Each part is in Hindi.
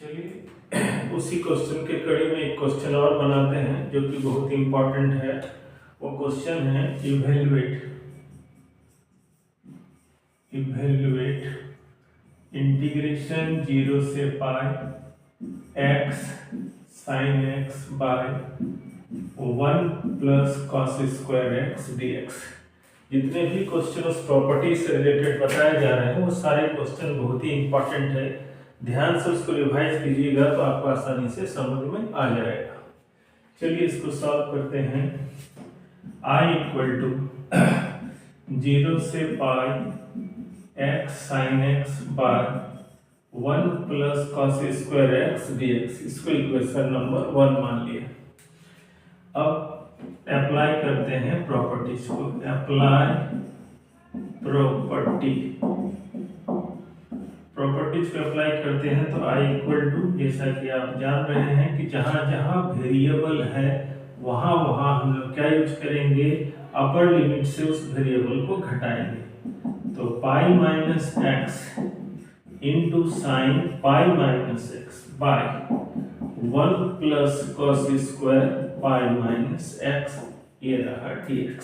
चलिए उसी क्वेश्चन के कड़ी में एक क्वेश्चन और बनाते हैं जो कि बहुत ही इंपॉर्टेंट है। वो क्वेश्चन है इवेल्युएट इंटीग्रेशन 0 से pi x sin x by 1 plus cos square x dx। जितने भी क्वेश्चन उस प्रॉपर्टी से रिलेटेड बताए जा रहे हैं वो सारे क्वेश्चन बहुत ही इंपॉर्टेंट है। ध्यान से उसको रिवाइज कीजिएगा तो आपको आसानी से समझ में आ जाएगा। चलिए इसको सॉल्व करते हैं। I इक्वल टू 0 से pi x sin x by 1 plus cos square x dx। इसको इक्वेशन नंबर 1 मान लिया। अब अप्लाई करते हैं प्रॉपर्टीज को। अप्लाई प्रॉपर्टीज को अप्लाई करते हैं तो I इक्वल टू, जैसा कि आप जान रहे हैं कि जहां जहां वेरिएबल है वहां वहां हम लोग क्या यूज करेंगे, अपर लिमिट से उस वेरिएबल को घटाएंगे। तो pi minus x into sine pi minus x by 1 plus cos square pi minus x, ये रहा dx।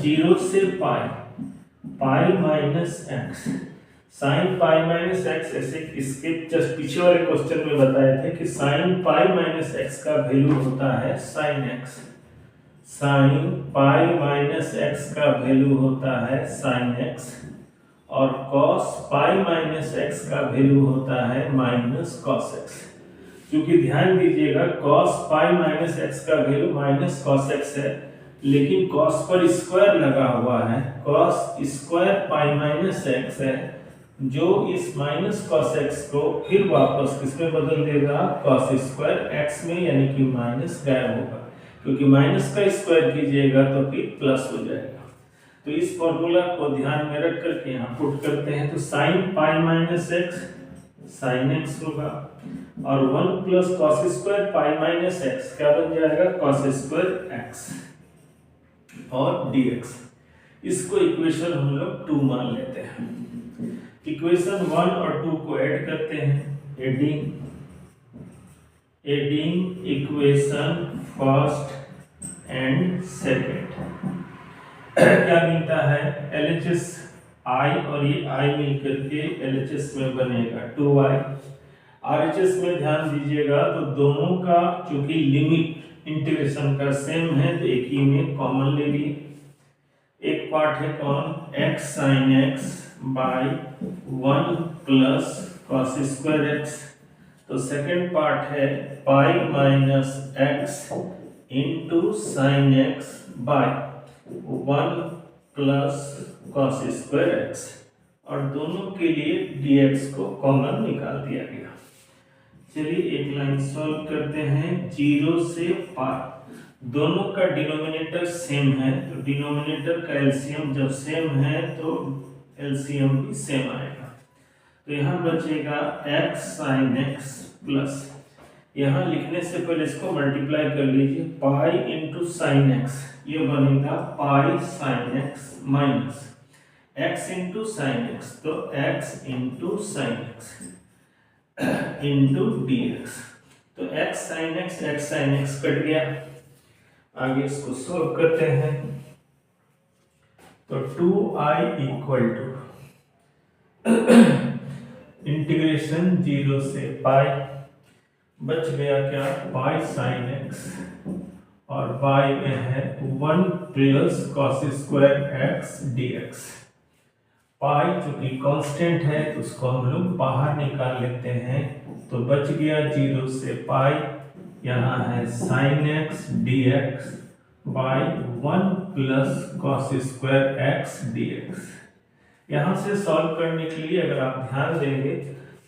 0 से pi minus x sine pi minus x, ऐसे इसके जस्ट पीछे वाले क्वेश्चन में बताए थे कि साइन पाई माइनस एक्स का वैल्यू होता है sine x. Sine pi minus x का वैल्यू होता है साइन एक्स और कॉस पाई माइनस एक्स का वैल्यू होता है माइनस कॉस एक्स। क्योंकि ध्यान दीजिएगा कॉस पाई माइनस एक्स का वैल्यू माइनस कॉस एक्स है, लेकिन कॉस पर स्क्वायर लगा हुआ है। Cos square pi minus x है जो इस माइनस कॉस एक्स को फिर वापस किसमें बदल देगा, कॉस स्क्वायर एक्स में, यानी कि माइनस गायब होगा। क्योंकि माइनस का स्क्वायर कीजिएगा तो फिर प्लस हो जाएगा। तो इस फॉर्मूला को ध्यान में रख करके यहाँ पुट करते हैं। तो sign pi minus x sine x होगा और 1 plus cos square pi minus x क्या बन जाएगा, कॉस स्क्वायर एक्स और dx। इसको इक्वेशन हम लोग 2 मान लेते हैं। इक्वेशन 1 और 2 को ऐड करते हैं। Adding equation first and second क्या मिलता है, LHS I और ये I मिलकर के LHS में बनेगा 2y। RHS में ध्यान दीजिएगा तो दोनों का चूंकि लिमिट इंटीग्रेशन का सेम है तो एक ही में कॉमन ले लिए। एक पार्ट है कौन, x sin x by 1 plus cos square x. तो सेकंड पार्ट है pi minus x into sine x by 1 plus cos square x और दोनों के लिए dx को कॉमन निकाल दिया गया। चलिए एक लाइन सॉल्व करते हैं। 0 से पाई, दोनों का डिनोमिनेटर सेम है तो डिनोमिनेटर का एलसीएम जब सेम है तो एलसीएम भी सेम आएगा। तो यहाँ बचेगा x sin x प्लस, यहाँ लिखने से पहले इसको मल्टीप्लाई कर लीजिए, पाई इंटू साइन एक्स, ये बनेगा pi sine x minus x into sine x, तो x into sine x into dx। तो x sin x कट गया। आगे इसको सॉल्व करते हैं तो 2i इक्वल टू इंटीग्रेशन 0 से पाई, बच गया क्या, पाई साइन एक्स और पाई में है 1 plus cos square x dx। पाई चूंकि कांस्टेंट है तो उसको हम लोग बाहर निकाल लेते हैं तो बच गया 0 से पाई, यहाँ है sine x dx by 1 plus cos square x dx। यहाँ से सॉल्व करने के लिए अगर आप ध्यान देंगे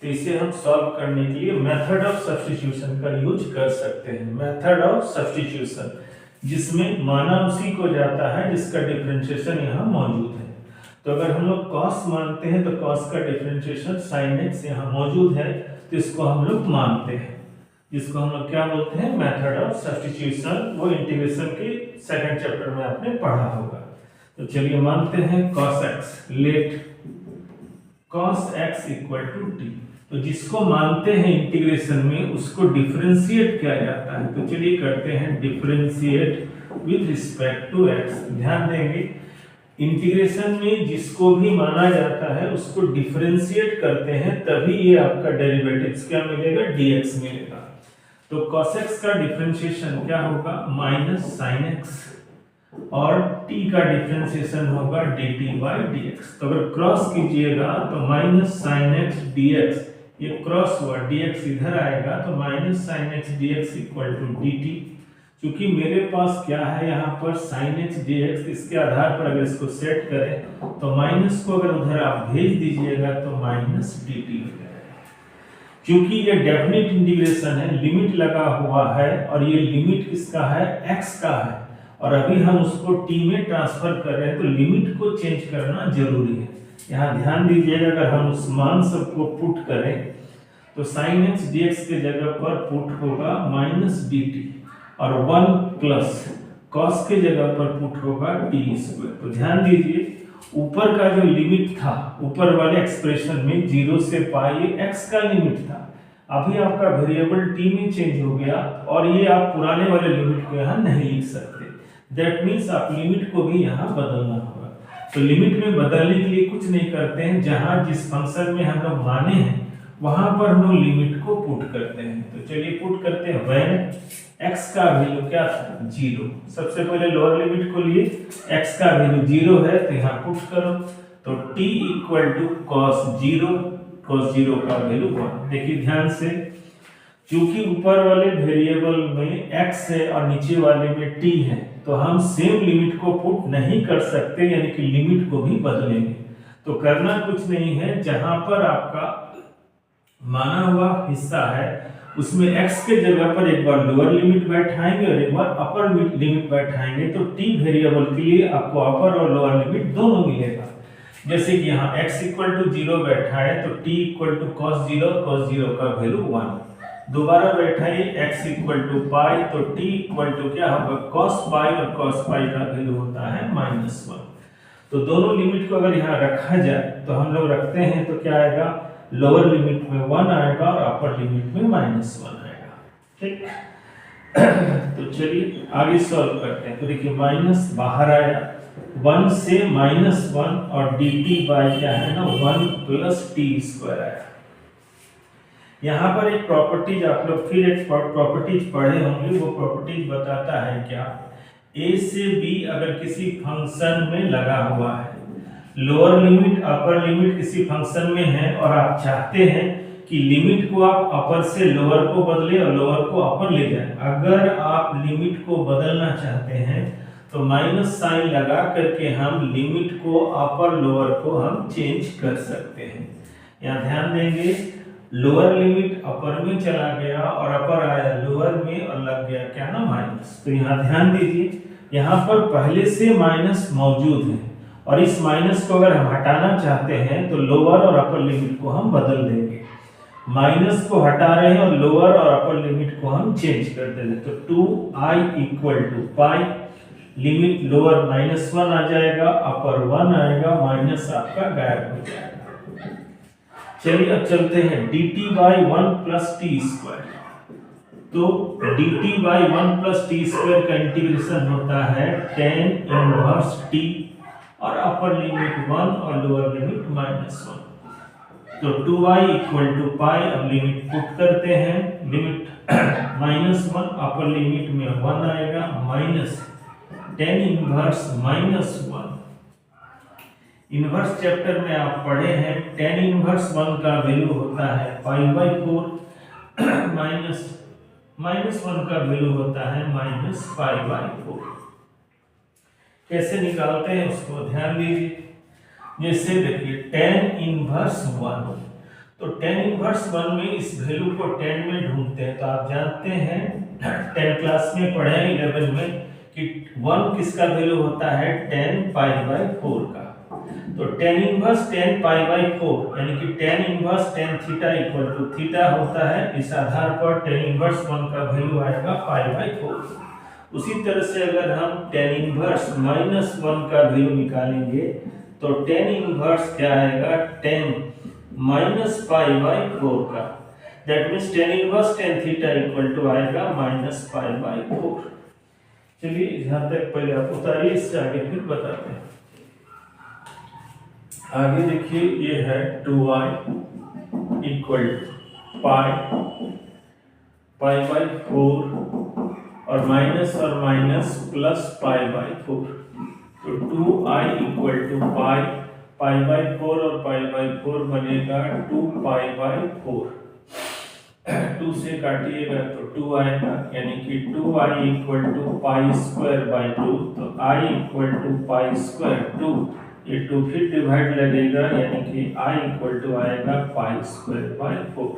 तो इसे हम सॉल्व करने के लिए मेथड ऑफ सब्स्टिट्यूशन का यूज कर सकते हैं। मेथड ऑफ सब्स्टिट्यूशन जिसमें माना उसी को जाता है जिसका डिफरेंशिएशन यहाँ मौजूद है। तो अगर हम लोग कॉस मानते हैं तो कॉस का डिफरेंशिएशन साइन एक्स यहाँ मौजूद है तो इसको हम लोग मानते हैं, जिसको हम लोग क्या बोलते हैं, मेथड ऑफ सब्स्टिट्यूशन। वो इंटीग्रेशन के सेकंड चैप्टर में आपने पढ़ा होगा। तो चलिए मानते हैं cos x, let cos x equal to t। तो जिसको मानते हैं इंटीग्रेशन में उसको डिफरेंशिएट किया जाता है। तो चलिए करते हैं differentiate with respect to x। ध्यान देंगे इंटीग्रेशन में जिसको भी माना जाता है उसको डिफरेंशिएट करते हैं, तभी ये आपका डेरिवेटिव्स क्या मिलेगा, dx मिलेगा। तो cos x का डिफरेंशिएशन क्या होगा, माइनस साइन x, और t का डिफरेंशिएशन होगा dt बाई dx। तो अगर क्रॉस कीजिएगा तो माइनस साइन x dx, ये क्रॉस हुआ, dx इधर आएगा तो minus sine x dx equal to dt। क्योंकि मेरे पास क्या है यहाँ पर sin x dx, इसके आधार पर अगर इसको सेट करें तो माइनस को अगर उधर आप भेज दीजिएगा तो माइनस dt हो जाएगा। क्योंकि ये डेफिनेट इंटीग्रेशन है, लिमिट लगा हुआ है और ये लिमिट किसका है, x का है, और अभी हम उसको t में ट्रांसफर कर रहे हैं तो लिमिट को चेंज करना जरूरी है। यहाँ ध्यान दीजिएगा अगर हम उस मान सबको पुट करें तो sin x dx के जगह पर पुट होगा माइनस dt, और 1 प्लस cos के जगह पर पुट होगा t स्क्वायर। तो ध्यान दीजिए ऊपर का जो लिमिट था, ऊपर वाले एक्सप्रेशन में 0 से पाई x का लिमिट था, अभी आपका वेरिएबल t में चेंज हो गया और ये आप पुराने वाले लिमिट को यहाँ नहीं लिख सकते। दैट मीन्स आप लिमिट को भी यहाँ बदलना होगा। तो लिमिट में बदलने के लिए कुछ नहीं करते हैं, जहाँ जिस फंक्शन में हम लोग माने हैं वहां पर हम लोग लिमिट को पुट करते हैं। तो चलिए पुट करते हैं, व्हेन x का वैल्यू क्या था, 0। सबसे पहले लोअर लिमिट को लिए, x का वैल्यू 0 है तो यहाँ पुट करो, तो t इक्वल टू cos 0 का वैल्यू 1। देखिए ध्यान से, क्योंकि ऊपर वाले वेरिएबल में x है और नीचे वाले में t है, तो हम सेम लिमिट को पुट नहीं कर सकते, यानी कि लिमिट को भी बदलेंगे। तो करना कुछ नहीं है, जहां पर आपका माना हुआ हिस्सा है उसमें x के जगह पर एक बार लोअर लिमिट बैठाएंगे और एक बार अपर लिमिट बैठाएंगे, तो t वेरिएबल के लिए आपको अपर और लोअर लिमिट दोनों मिलेगा। जैसे कि यहाँ x इक्वल टू 0 बैठा है तो t इक्वल टू cos 0 का वैल्यू 1। दोबारा बैठाइए x इक्वल टू पाई तो t इक्वल टू क्या होगा, cos पाई, और cos पाई का वैल्यू होता है -1। तो दोनों लिमिट को अगर यहाँ रखा जाए तो हम लोग रखते हैं तो क्या आएगा, लोअर लिमिट में 1 आएगा और अपर लिमिट में -1 आएगा। ठीक तो चलिए आगे सॉल्व करते हैं। तो देखिए माइनस बाहर आया, 1 से -1 और dt बाई क्या है ना 1 प्लस t स्क्वायर आया। यहाँ पर एक प्रॉपर्टीज आप लोग फिर एक प्रॉपर्टीज पढ़े होंगे, वो प्रॉपर्टीज बताता है क्या, a से b अगर किसी फंक्शन में लगा हुआ है, लोअर लिमिट अपर लिमिट किसी फंक्शन में है और आप चाहते हैं कि लिमिट को आप अपर से लोअर को बदले और लोअर को अपर ले जाए। अगर आप लिमिट को बदलना चाहते हैं तो माइनस साइन लगा करके हम लिमिट को अपर लोअर को हम चेंज कर सकते हैं। यहाँ ध्यान देंगे, लोअर लिमिट अपर में चला गया और अपर आया लोअर में और लग गया क्या ना माइनस। तो यहाँ ध्यान दीजिए, यहाँ पर पहले से माइनस मौजूद है और इस माइनस को अगर हम हटाना चाहते हैं तो लोअर और अपर लिमिट को हम बदल देंगे। माइनस को हटा रहे हैं और लोअर और अपर लिमिट को हम चेंज कर देंगे। तो 2i equal to pi, limit lower -1 आ जाएगा, अपर 1 आएगा, माइनस आपका गायब हो जाएगा। चलिए अब चलते हैं dt by 1 plus T square. तो dt by 1 plus T square का इंटीग्रेशन होता है tan इनवर्स t और अपर लिमिट 1 और लोअर लिमिट -1। तो 2y इक्वल टू पाई, अब लिमिट पुट करते हैं, लिमिट -1 अपर लिमिट में 1 आएगा, minus tan inverse -1। Inverse chapter में आप पढ़े हैं tan इनवर्स 1 का वैल्यू होता है π/4 माइनस 1 का वैल्यू होता है -π/4। कैसे निकालते हैं उसको ध्यान दीजिए। जैसे देखिए tan इनवर्स 1, तो tan इनवर्स 1 में इस वैल्यू को tan में ढूंढते हैं। तो आप जानते हैं 10 क्लास में पढ़े 11 में कि 1 किसका वैल्यू होता है tan π/4 का। तो tan इनवर्स tan π/4 यानी कि tan inverse tan theta equal to theta होता है। इस आधार पर tan इनवर्स 1 का वैल्यू आएगा π/4। उसी तरह से अगर हम tan इनवर्स -1 का वैल्यू निकालेंगे तो tan इनवर्स क्या आएगा, tan माइनस पाई बाई 4 का। That means tan inverse tan theta equal to आएगा माइनस पाई बाई 4। चलिए यहाँ तक पहले आप उतारिए, इससे आगे फिर बताते हैं। आगे देखिए ये है 2i इक्वल पाई बाई 4 और माइनस प्लस पाई बाई 4। तो 2i equal to pi by 4 और पाई बाई 4 बनेगा 2 पाई बाई 4। 2 से काटिएगा तो 2 आएगा, यानी कि 2i equal to pi square by 2। तो i equal to pi square 2, ये 2 फिर डिवाइड लगेगा, यानी कि i इक्वल टू आएगा पाई स्क्वायर बाई 4।